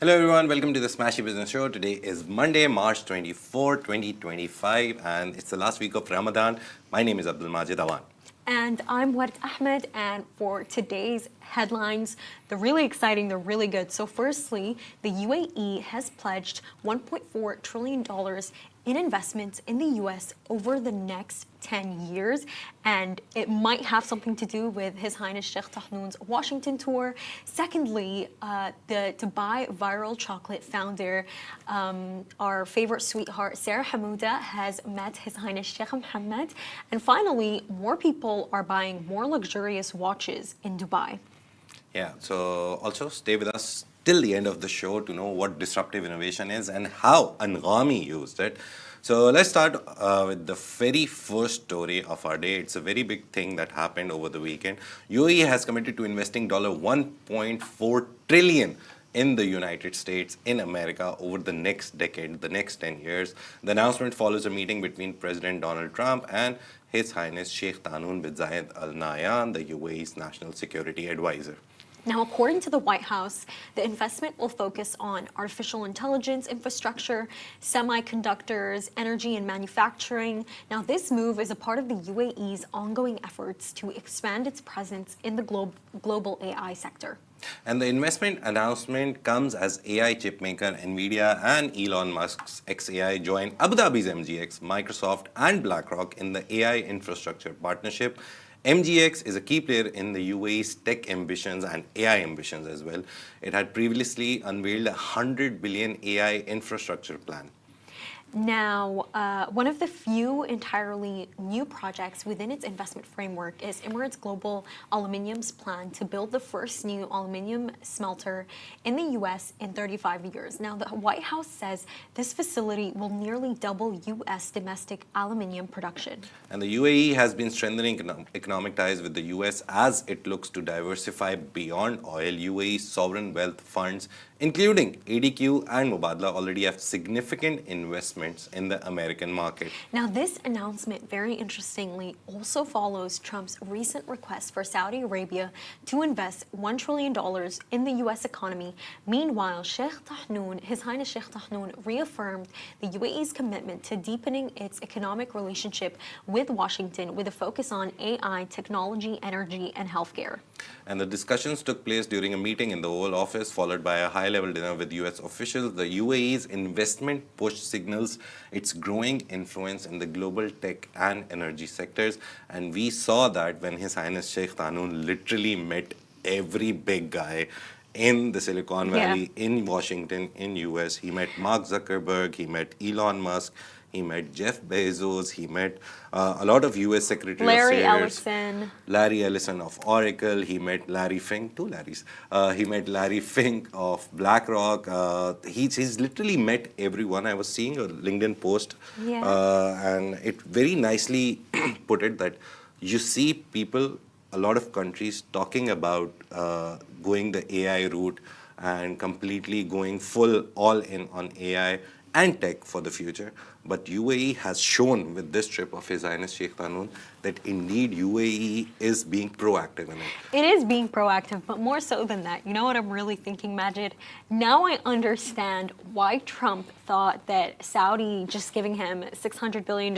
Hello everyone, welcome to the Smashi Business Show. Today is Monday, March 24, 2025, and it's the last week of Ramadan. My name is Abdul Majid Awan. And I'm Warid Ahmed, and for today's headlines, they're really exciting, they're really good. So firstly, the UAE has pledged $1.4 trillion in investments in the US over the next 10 years, and it might have something to do with His Highness Sheikh Tahnoon's Washington tour. Secondly, the Dubai viral chocolate founder, our favorite sweetheart, Sara Hamouda, has met His Highness Sheikh Mohammed. And finally, more people are buying more luxurious watches in Dubai. Yeah, so also stay with us till the end of the show to know what disruptive innovation is and how Anghami used it. So let's start with the very first story of our day. It's a very big thing that happened over the weekend. UAE has committed to investing $1.4 trillion in the United States, in America, over the next decade, the next 10 years. The announcement follows a meeting between President Donald Trump and His Highness Sheikh Tahnoon bin Zayed Al Nahyan, the UAE's national security advisor. Now, according to the White House, the investment will focus on artificial intelligence infrastructure, semiconductors, energy and manufacturing. Now, this move is a part of the UAE's ongoing efforts to expand its presence in the global AI sector. And the investment announcement comes as AI chipmaker Nvidia and Elon Musk's xAI join Abu Dhabi's MGX, Microsoft, and BlackRock in the AI infrastructure partnership. MGX is a key player in the UAE's tech ambitions and AI ambitions as well. It had previously unveiled a 100 billion AI infrastructure plan. Now, one of the few entirely new projects within its investment framework is Emirates Global Aluminium's plan to build the first new aluminium smelter in the U.S. in 35 years. Now, the White House says this facility will nearly double U.S. domestic aluminium production. And the UAE has been strengthening economic ties with the U.S. as it looks to diversify beyond oil. UAE's sovereign wealth funds, including ADQ and Mubadala, already have significant investments in the American market. Now, this announcement, very interestingly, also follows Trump's recent request for Saudi Arabia to invest $1 trillion in the U.S. economy. Meanwhile, Sheikh Tahnoon, His Highness Sheikh Tahnoon, reaffirmed the UAE's commitment to deepening its economic relationship with Washington with a focus on AI, technology, energy, and healthcare. And the discussions took place during a meeting in the Oval Office, followed by a high-level dinner with U.S. officials. The UAE's investment push signals its growing influence in the global tech and energy sectors. And we saw that when His Highness Sheikh Tahnoon literally met every big guy in the Silicon Valley, in Washington, in US. He met Mark Zuckerberg, he met Elon Musk, he met Jeff Bezos, he met a lot of US Secretary of State. Larry Ellison of Oracle, he met Larry Fink, two Larrys. He met Larry Fink of BlackRock. He's literally met everyone. I was seeing a LinkedIn post, and it very nicely put it that you see people, a lot of countries talking about going the AI route and completely going full all in on AI and tech for the future. But UAE has shown with this trip of His Highness Sheikh Tahnoon that indeed UAE is being proactive in it. It is being proactive, but more so than that. You know what I'm really thinking, Majid? Now I understand why Trump thought that Saudi just giving him $600 billion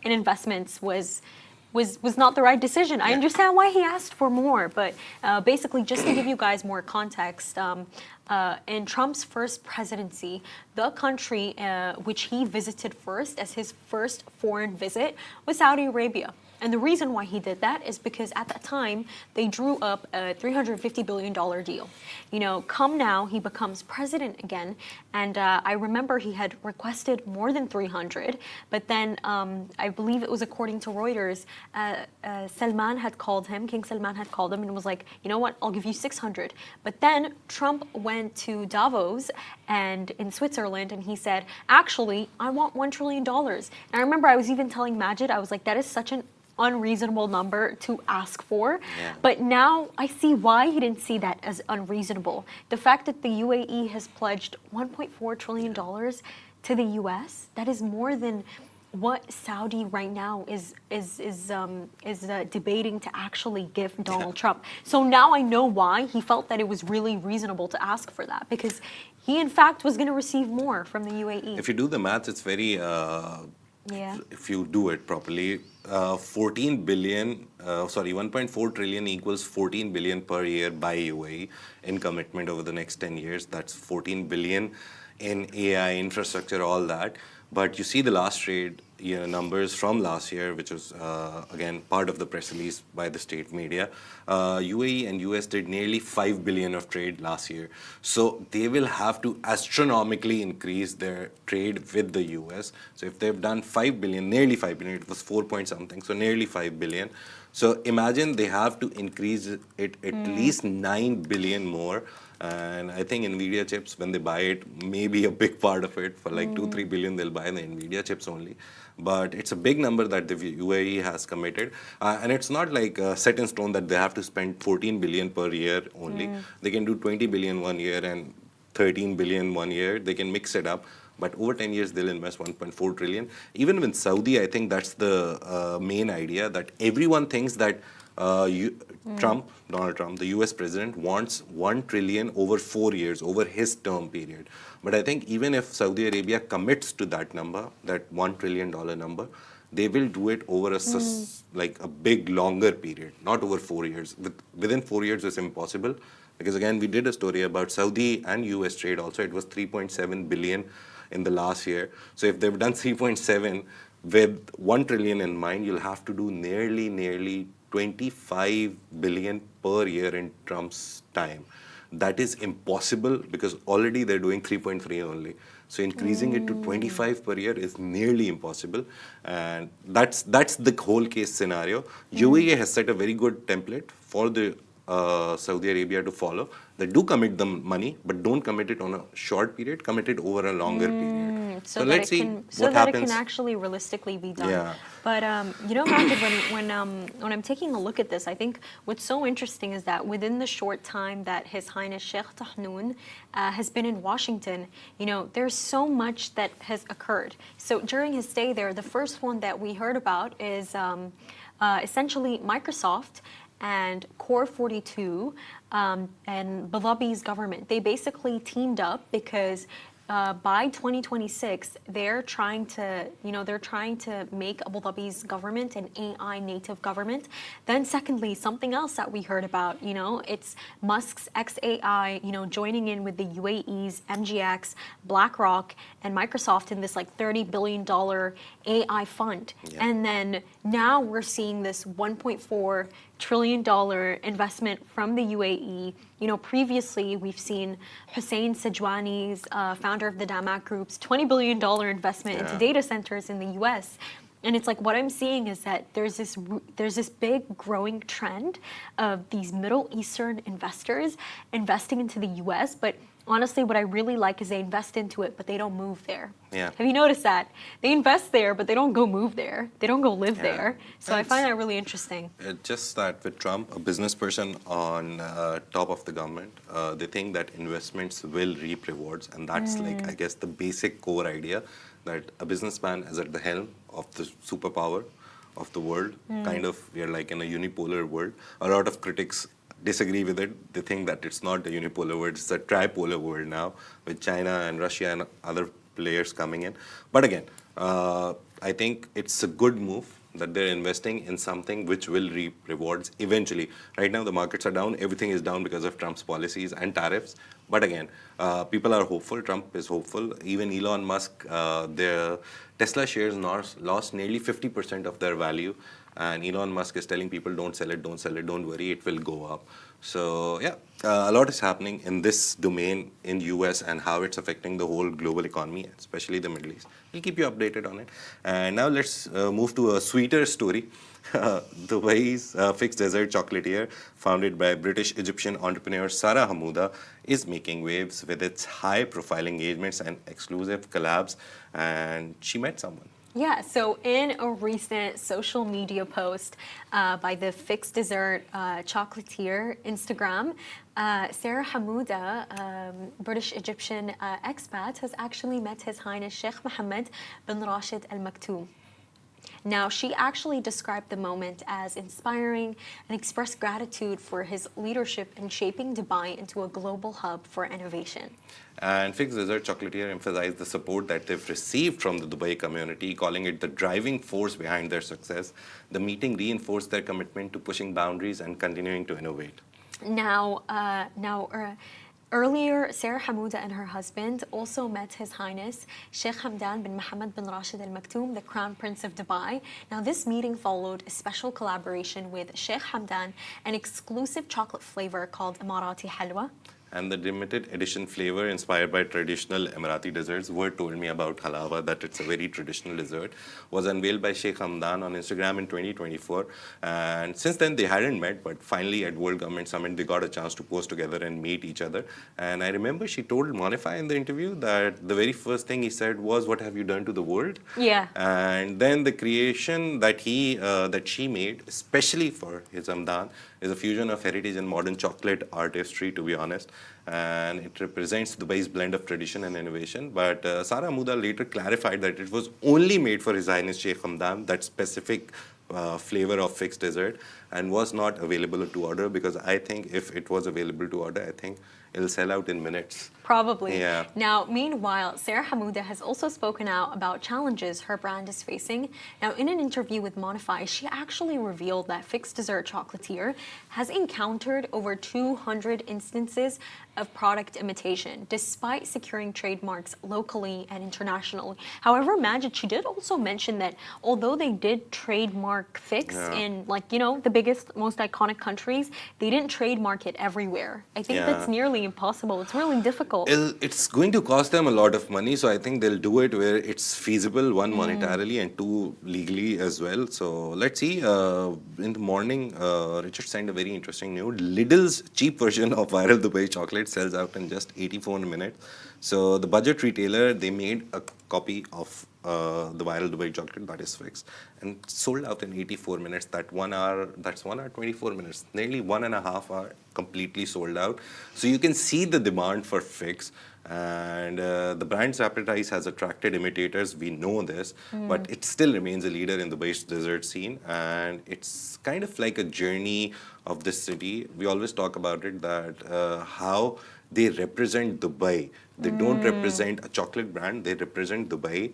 in investments was not the right decision. I understand why he asked for more, but basically, just to give you guys more context, in Trump's first presidency, the country which he visited first as his first foreign visit was Saudi Arabia. And the reason why he did that is because at that time, they drew up a $350 billion deal. You know, come now, he becomes president again. And I remember he had requested more than 300. But then I believe it was according to Reuters, Salman had called him, King Salman had called him and was like, you know what, I'll give you 600. But then Trump went to Davos and in Switzerland and he said, actually, I want $1 trillion. And I remember I was even telling Majid, I was like, that is such an unreasonable number to ask for. But now I see why he didn't see that as unreasonable. The fact that the UAE has pledged $1.4 trillion to the US, that is more than what Saudi right now is debating to actually give Donald Trump. So now I know why he felt that it was really reasonable to ask for that, because he in fact was going to receive more from the UAE. If you do the math, it's very, Yeah. if you do it properly, 14 billion, 1.4 trillion equals 14 billion per year by UAE in commitment over the next 10 years. That's 14 billion in AI, infrastructure, all that. But you see the last trade numbers from last year, which was, again, part of the press release by the state media. UAE and US did nearly 5 billion of trade last year. So they will have to astronomically increase their trade with the US. So if they've done 5 billion, nearly 5 billion, it was 4 point something, so nearly 5 billion. So imagine they have to increase it at least 9 billion more. And I think NVIDIA chips, when they buy it, maybe a big part of it, for like 2-3 billion, they'll buy the NVIDIA chips only. But it's a big number that the UAE has committed. And it's not like set in stone that they have to spend 14 billion per year only. They can do 20 billion one year and 13 billion one year. They can mix it up. But over 10 years, they'll invest 1.4 trillion. Even with Saudi, I think that's the main idea, that everyone thinks that Donald Trump, the US president, wants 1 trillion over 4 years, over his term period. But I think even if Saudi Arabia commits to that number, that $1 trillion number, they will do it over like a big, longer period, not over 4 years. Within 4 years, it's impossible. Because again, we did a story about Saudi and US trade also. It was 3.7 billion in the last year. So if they've done 3.7 with 1 trillion in mind, you'll have to do nearly 25 billion per year in Trump's time. That is impossible because already they're doing 3.3 only. So increasing it to 25 per year is nearly impossible. And that's the whole case scenario. UAE has set a very good template for the Saudi Arabia to follow. They do commit them money, but don't commit it on a short period, commit it over a longer period. So let's see what that happens. it can actually realistically be done. Yeah. But Majid, when I'm taking a look at this, I think what's so interesting is that within the short time that His Highness Sheikh Tahnoon has been in Washington, there's so much that has occurred. So during his stay there, the first one that we heard about is essentially Microsoft and Core 42 and Abu Dhabi's government. They basically teamed up because by 2026, they're trying to make Abu Dhabi's government an AI native government. Then secondly, something else that we heard about, it's Musk's XAI, joining in with the UAE's MGX, BlackRock, and Microsoft in this like $30 billion AI fund. Yeah. And then now we're seeing this $1.4 trillion investment from the UAE. Previously we've seen Hussein Sajwani's founder of the Damak Group's $20 billion investment into data centers in the US. And it's like what I'm seeing is that there's this big growing trend of these Middle Eastern investors investing into the US, but honestly, what I really like is they invest into it, but they don't move there. Yeah. Have you noticed that? They invest there, but they don't go move there. They don't go live there. So I find that really interesting. Just that with Trump, a business person on top of the government, they think that investments will reap rewards. And that's like, I guess, the basic core idea that a businessman is at the helm of the superpower of the world. Kind of, we are like in a unipolar world. A lot of critics disagree with it. They think that it's not a unipolar world, it's a tripolar world now, with China and Russia and other players coming in. But again, I think it's a good move that they're investing in something which will reap rewards eventually. Right now, the markets are down. Everything is down because of Trump's policies and tariffs. But again, people are hopeful. Trump is hopeful. Even Elon Musk, their Tesla shares lost nearly 50% of their value. And Elon Musk is telling people, don't sell it, don't worry, it will go up. So yeah, a lot is happening in this domain in US and how it's affecting the whole global economy, especially the Middle East. We'll keep you updated on it. And now let's move to a sweeter story. Dubai's fixed dessert chocolatier, founded by British-Egyptian entrepreneur Sara Hamouda, is making waves with its high-profile engagements and exclusive collabs. And she met someone. Yeah, so in a recent social media post by the fixed dessert chocolatier Instagram, Sara Hamouda, British-Egyptian expat, has actually met His Highness Sheikh Mohammed bin Rashid Al Maktoum. Now, she actually described the moment as inspiring and expressed gratitude for his leadership in shaping Dubai into a global hub for innovation. And Fix Desert Chocolatier emphasized the support that they've received from the Dubai community, calling it the driving force behind their success. The meeting reinforced their commitment to pushing boundaries and continuing to innovate. Earlier, Sara Hamouda and her husband also met His Highness Sheikh Hamdan bin Mohammed bin Rashid Al Maktoum, the Crown Prince of Dubai. Now, this meeting followed a special collaboration with Sheikh Hamdan, an exclusive chocolate flavor called Emirati Halwa. And the limited edition flavor inspired by traditional Emirati desserts, word told me about halawa, that it's a very traditional dessert, was unveiled by Sheikh Hamdan on Instagram in 2024. And since then, they hadn't met, but finally at World Government Summit, they got a chance to pose together and meet each other. And I remember she told Monify in the interview that the very first thing he said was, "What have you done to the world?" Yeah. And then the creation that she made, especially for his Hamdan, is a fusion of heritage and modern chocolate artistry, to be honest. And it represents Dubai's blend of tradition and innovation. But Sara Hamouda later clarified that it was only made for His Highness Sheikh Hamdan, that specific flavor of fixed dessert, and was not available to order, because I think if it was available to order, I think it'll sell out in minutes. Probably. Yeah. Now, meanwhile, Sara Hamouda has also spoken out about challenges her brand is facing. Now, in an interview with Monify, she actually revealed that Fixed Dessert Chocolatier has encountered over 200 instances of product imitation, despite securing trademarks locally and internationally. However, Majid, she did also mention that although they did trademark Fix in, the biggest, most iconic countries, they didn't trademark it everywhere. I think that's nearly impossible. It's really difficult. It's going to cost them a lot of money, so I think they'll do it where it's feasible, one, monetarily, and two, legally as well. So let's see. In the morning, Richard sent a very interesting news. Lidl's cheap version of Viral Dubai chocolate sells out in just 84 minutes. So the budget retailer, they made a copy of the Viral Dubai chocolate, that is Fix, and sold out in 84 minutes. That's 1 hour, 24 minutes, nearly 1.5 hours, completely sold out. So you can see the demand for Fix, and the brand's appetite has attracted imitators. We know this, but it still remains a leader in the Dubai's dessert scene, and it's kind of like a journey of this city. We always talk about it, that how they represent Dubai. They don't represent a chocolate brand, they represent Dubai,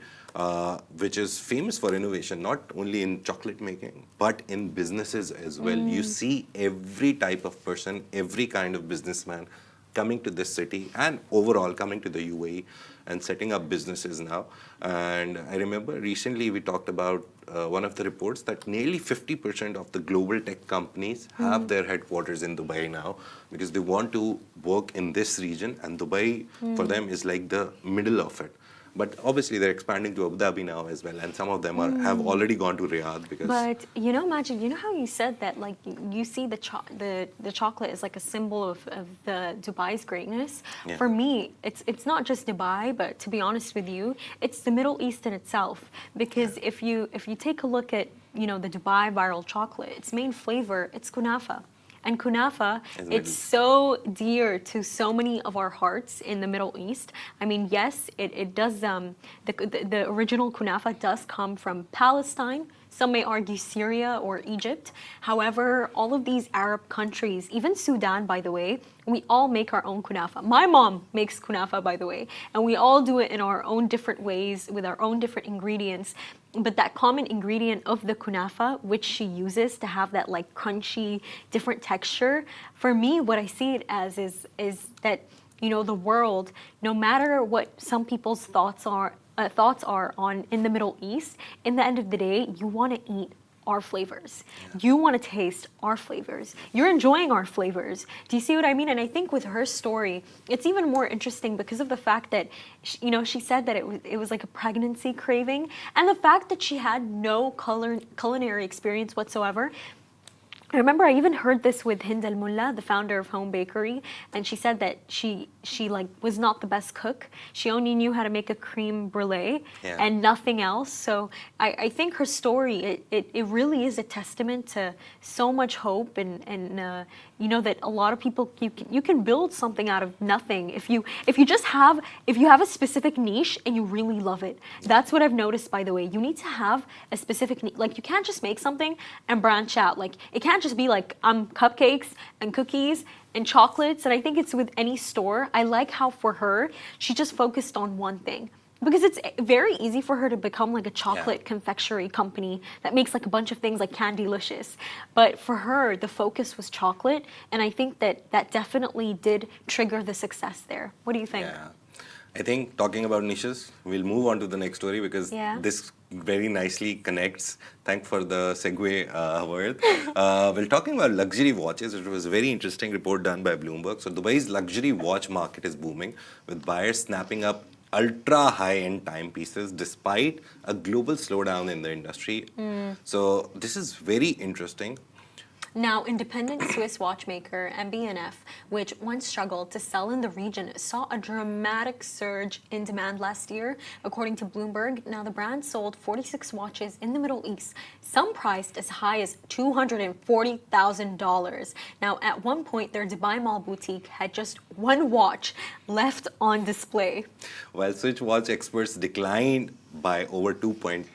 which is famous for innovation, not only in chocolate making, but in businesses as well. You see every type of person, every kind of businessman coming to this city and overall coming to the UAE and setting up businesses now. And I remember recently we talked about one of the reports that nearly 50% of the global tech companies have their headquarters in Dubai now, because they want to work in this region, and Dubai for them is like the middle of it. But obviously they're expanding to Abu Dhabi now as well, and some of them have already gone to Riyadh. Because But Majid, you know how you said that, like, you see the chocolate is like a symbol of the Dubai's greatness. Yeah. For me, it's not just Dubai, but to be honest with you, it's the Middle East in itself. Because if you take a look at the Dubai viral chocolate, its main flavor, it's kunafa. And kunafa, it's so dear to so many of our hearts in the Middle East. I mean, yes, it does, the original kunafa does come from Palestine. Some may argue Syria or Egypt. However, all of these Arab countries, even Sudan, by the way, we all make our own kunafa. My mom makes kunafa, by the way, and we all do it in our own different ways with our own different ingredients. But that common ingredient of the kunafa, which she uses to have that like crunchy, different texture, for me, what I see it as is that the world, no matter what some people's thoughts are on in the Middle East, in the end of the day, you want to eat our flavors. You want to taste our flavors. You're enjoying our flavors. Do you see what I mean? And I think with her story, it's even more interesting because of the fact that, she said that it was like a pregnancy craving, and the fact that she had no culinary experience whatsoever. I remember I even heard this with Hind Al Mulla, the founder of Home Bakery, and she said that she like was not the best cook. She only knew how to make a creme brulee Yeah. and nothing else. So I think her story it really is a testament to so much hope and you know that a lot of people you can build something out of nothing if you have a specific niche and you really love it. That's what I've noticed, by the way. You need to have a specific like you can't just make something and branch out. Like it can't just be like cupcakes and cookies and chocolates. And I think it's with any store. I like how for her she just focused on one thing. Because it's very easy for her to become like a chocolate confectionery company that makes like a bunch of things like Candylicious. But for her, the focus was chocolate. And I think that definitely did trigger the success there. What do you think? Yeah. I think talking about niches, we'll move on to the next story because this very nicely connects. Thanks for the segue, word. We're talking about luxury watches. It was a very interesting report done by Bloomberg. So Dubai's luxury watch market is booming, with buyers snapping up ultra high-end timepieces despite a global slowdown in the industry. So this is very interesting. Now, independent Swiss watchmaker MB&F, which once struggled to sell in the region, saw a dramatic surge in demand last year. According to Bloomberg, now the brand sold 46 watches in the Middle East, some priced as high as $240,000. Now, at one point, their Dubai Mall boutique had just one watch left on display. While Swiss watch experts declined by over 2%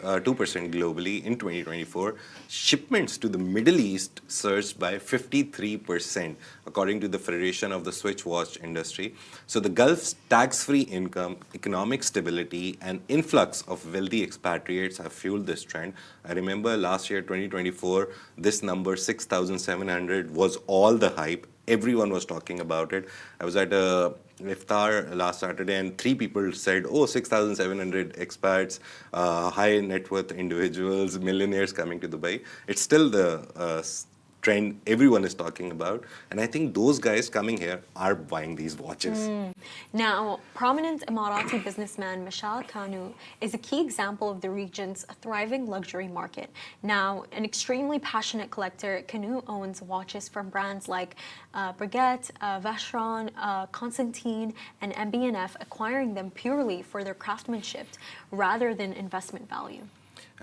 globally in 2024, shipments to the Middle East surged by 53%, according to the Federation of the Swiss watch industry. So the Gulf's tax-free income, economic stability, and influx of wealthy expatriates have fueled this trend. I remember last year, 2024, this number, 6,700, was all the hype. Everyone was talking about it. I was at a iftar last Saturday, and 3 people said, oh, 6,700 expats, high net worth individuals, millionaires coming to Dubai. It's still the trend everyone is talking about. And I think those guys coming here are buying these watches. Now, prominent Emirati businessman Mishal Kanu is a key example of the region's thriving luxury market. Now, an extremely passionate collector, Kanu owns watches from brands like Breguet, Vacheron, Constantine, and MB&F, acquiring them purely for their craftsmanship rather than investment value.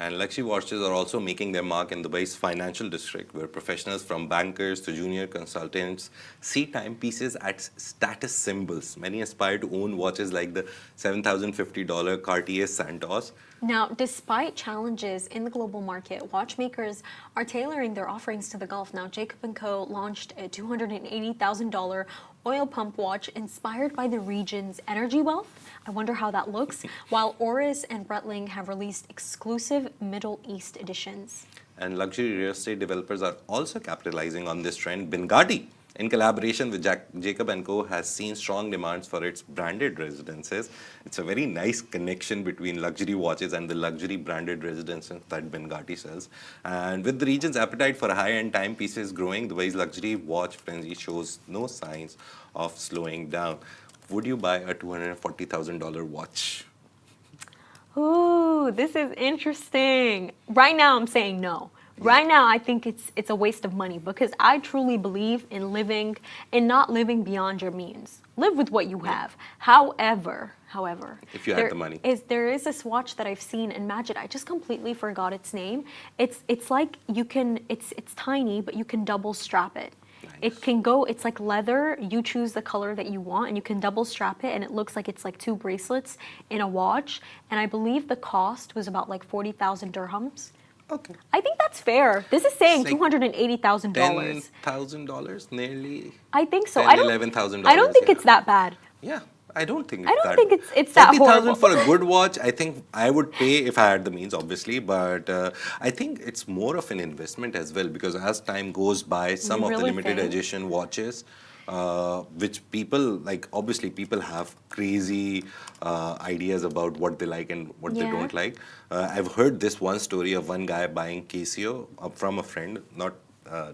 And luxury watches are also making their mark in Dubai's financial district, where professionals from bankers to junior consultants see timepieces as status symbols. Many aspire to own watches like the $7,050 Cartier Santos. Now, despite challenges in the global market, watchmakers are tailoring their offerings to the Gulf. Now, Jacob & Co. launched a $280,000 oil pump watch inspired by the region's energy wealth. I wonder how that looks. While Oris and Breitling have released exclusive Middle East editions. And luxury real estate developers are also capitalizing on this trend. Benghazi, in collaboration with Jacob & Co., has seen strong demands for its branded residences. It's a very nice connection between luxury watches and the luxury branded residences that Benghazi sells. And with the region's appetite for high-end timepieces growing, Dubai's luxury watch frenzy shows no signs of slowing down. Would you buy a $240,000 watch? Ooh, this is interesting. Right now, I'm saying no. Right now, I think it's a waste of money because I truly believe in not living beyond your means. Live with what you have. However, if you had the money, there is this watch that I've seen in Majid. I just completely forgot its name. It's like it's tiny, but you can double strap it. Nice. It can go, it's like leather. You choose the color that you want and you can double strap it, and it looks like it's like 2 bracelets in a watch. And I believe the cost was about like 40,000 dirhams. Okay. I think that's fair. This is saying like $280,000. $10,000 nearly. I think so. $11,000. I don't think it's that bad. Yeah. I don't think it's that horrible. 40,000 for a good watch, I think I would pay if I had the means, obviously. But I think it's more of an investment as well, because as time goes by, some of the limited edition watches, which people like, obviously people have crazy ideas about what they like and what they don't like. I've heard this one story of one guy buying Casio from a friend,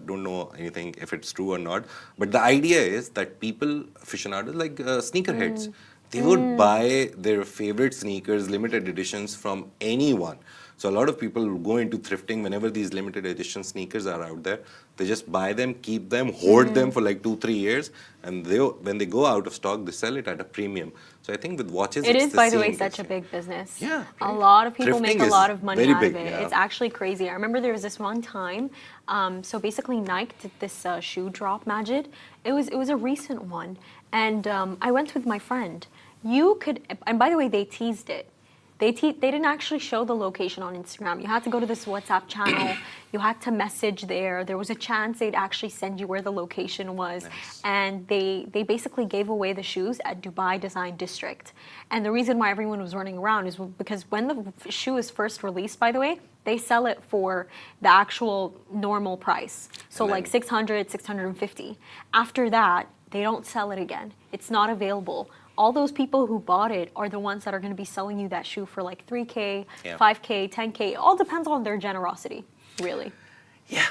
don't know anything if it's true or not, but the idea is that people, aficionados like sneakerheads, they would buy their favorite sneakers, limited editions from anyone. So a lot of people go into thrifting whenever these limited edition sneakers are out there. They just buy them, keep them, hoard them for like 2-3 years, and when they go out of stock, they sell it at a premium. So I think with watches, It it's is, the by the same way, case, such a big business. Yeah, A right. lot of people make Thrifting a is lot of money very out big, of it. yeah. It's actually crazy. I remember there was this one time, so basically Nike did this shoe drop, Majid. It was a recent one, and I went with my friend. You could, and by the way, they teased it. They didn't actually show the location on Instagram. You had to go to this WhatsApp channel. You had to message there. There was a chance they'd actually send you where the location was. Nice. And they basically gave away the shoes at Dubai Design District. And the reason why everyone was running around is because when the shoe is first released, by the way, they sell it for the actual normal price. So And like then- 600, 650. After that, they don't sell it again. It's not available. All those people who bought it are the ones that are going to be selling you that shoe for like 3K, Yeah. 5K, 10K. All depends on their generosity, really. Yeah,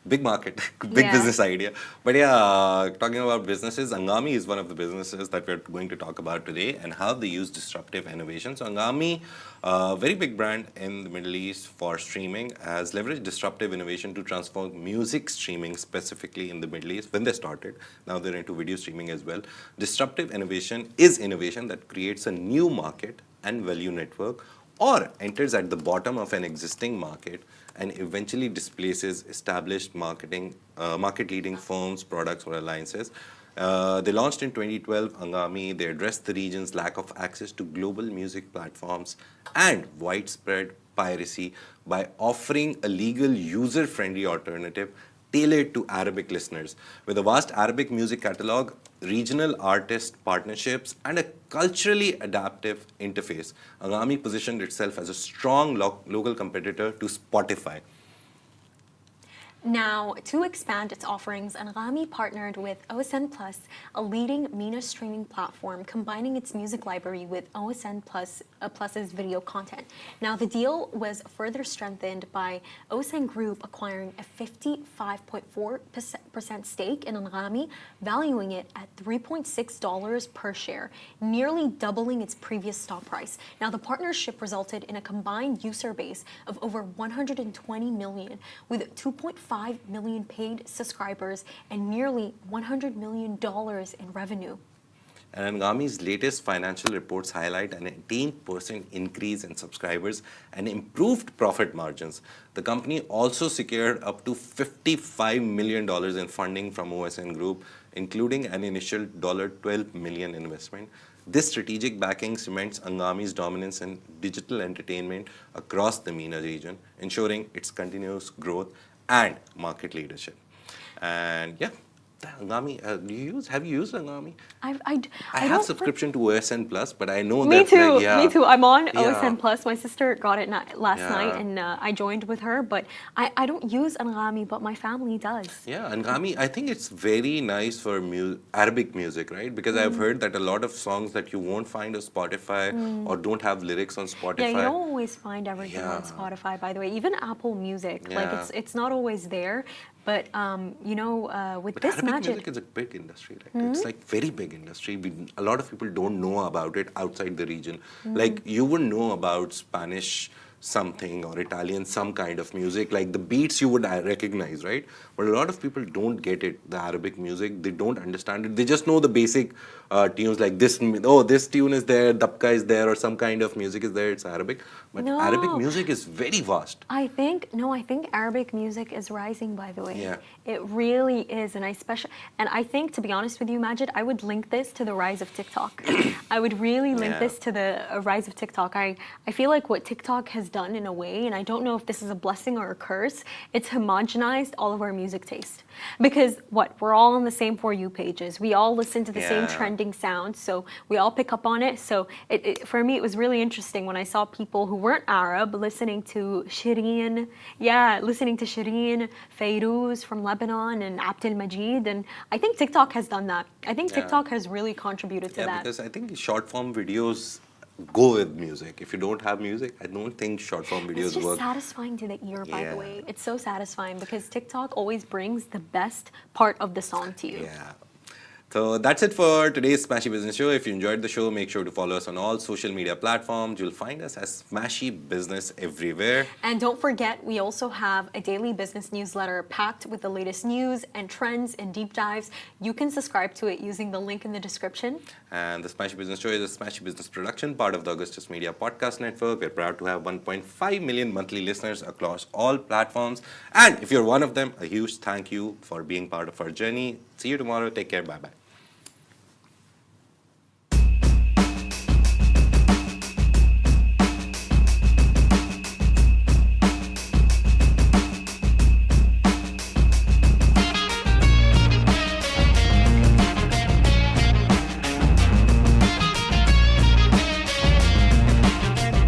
big market, big Yeah. business idea. But yeah, talking about businesses, Anghami is one of the businesses that we're going to talk about today and how they use disruptive innovation. So Anghami, very big brand in the Middle East for streaming, has leveraged disruptive innovation to transform music streaming specifically in the Middle East when they started. Now they're into video streaming as well. Disruptive innovation is innovation that creates a new market and value network or enters at the bottom of an existing market and eventually displaces established market-leading firms, products, or alliances. They launched in 2012, Anghami. They addressed the region's lack of access to global music platforms and widespread piracy by offering a legal, user-friendly alternative tailored to Arabic listeners. With a vast Arabic music catalog, regional artist partnerships, and a culturally adaptive interface, Anghami positioned itself as a strong local competitor to Spotify. Now, to expand its offerings, Anghami partnered with OSN Plus, a leading MENA streaming platform, combining its music library with OSN Plus's video content. Now, the deal was further strengthened by OSN Group acquiring a 55.4% stake in Anghami, valuing it at $3.6 per share, nearly doubling its previous stock price. Now, the partnership resulted in a combined user base of over 120 million, with 2.5 million paid subscribers and nearly $100 million in revenue. And Anghami's latest financial reports highlight an 18% increase in subscribers and improved profit margins. The company also secured up to $55 million in funding from OSN Group, including an initial $12 million investment. This strategic backing cements Anghami's dominance in digital entertainment across the MENA region, ensuring its continuous growth and market leadership. And yeah, Anghami, have you used Anghami? I I have subscription to OSN Plus, but I know Me that too. like, yeah, Me too. I'm on Yeah. OSN Plus. My sister got it last Yeah. night, and I joined with her. But I don't use Anghami, but my family does. Yeah, Anghami, I think it's very nice for Arabic music, right? Because I've heard that a lot of songs that you won't find on Spotify or don't have lyrics on Spotify. Yeah, you don't always find everything on Yeah. Spotify. By the way, even Apple Music, like Yeah. it's not always there. But with But this Arabic magic, music is a big industry. Like, It's like very big industry. A lot of people don't know about it outside the region. Like you wouldn't know about Spanish something or Italian some kind of music. Like the beats you would recognize, right? But a lot of people don't get it. The Arabic music, they don't understand it. They just know the basic tunes like this. Oh, this tune is there, dabka is there, or some kind of music is there. It's Arabic. But No. Arabic music is very vast. I think Arabic music is rising, by the way. Yeah. It really is, and I think, to be honest with you, Majid, I would link this to the rise of TikTok. I would really link Yeah. this to the rise of TikTok. I feel like what TikTok has done in a way, and I don't know if this is a blessing or a curse, it's homogenized all of our music taste. Because we're all on the same For You pages. We all listen to the same Yeah. trending sounds, so we all pick up on it. So for me, it was really interesting when I saw people who weren't Arab listening to Shireen, Fayrouz from Lebanon, and Abdel Majid, and I think TikTok has done that. I think Yeah. TikTok has really contributed to Yeah, that. because I think short form videos go with music. If you don't have music, I don't think short form It's videos just work. satisfying to the ear, by Yeah. the way. It's so satisfying because TikTok always brings the best part of the song to you. Yeah. So that's it for today's Smashy Business Show. If you enjoyed the show, make sure to follow us on all social media platforms. You'll find us as Smashy Business everywhere. And don't forget, we also have a daily business newsletter packed with the latest news and trends and deep dives. You can subscribe to it using the link in the description. And the Smashy Business Show is a Smashy Business production, part of the Augustus Media Podcast Network. We're proud to have 1.5 million monthly listeners across all platforms. And if you're one of them, a huge thank you for being part of our journey. See you tomorrow. Take care. Bye-bye.